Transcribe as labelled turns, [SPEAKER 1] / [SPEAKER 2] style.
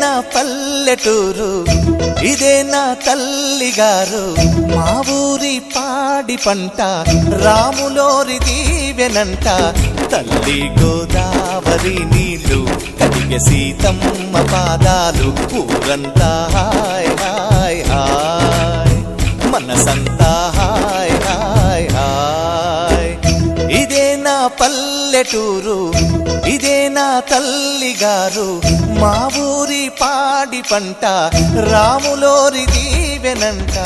[SPEAKER 1] నా పల్లెటూరు, ఇదే నా తల్లిగారు. మా ఊరి పాడి పంట రాములోరి దీవెనంట. తల్లి గోదావరి నీళ్ళు కడిగే సీతమ్మ పాదాలు. ఊరంతా హాయ్ హాయ్ హాయ్, మనసంతా హాయ్ హాయ్ హాయ్. ఇదే నా పల్లెటూరు, ఇదే నా తల్లిగారు. మా ఊరి పాడి పంట రాములోరి దీవెనంట.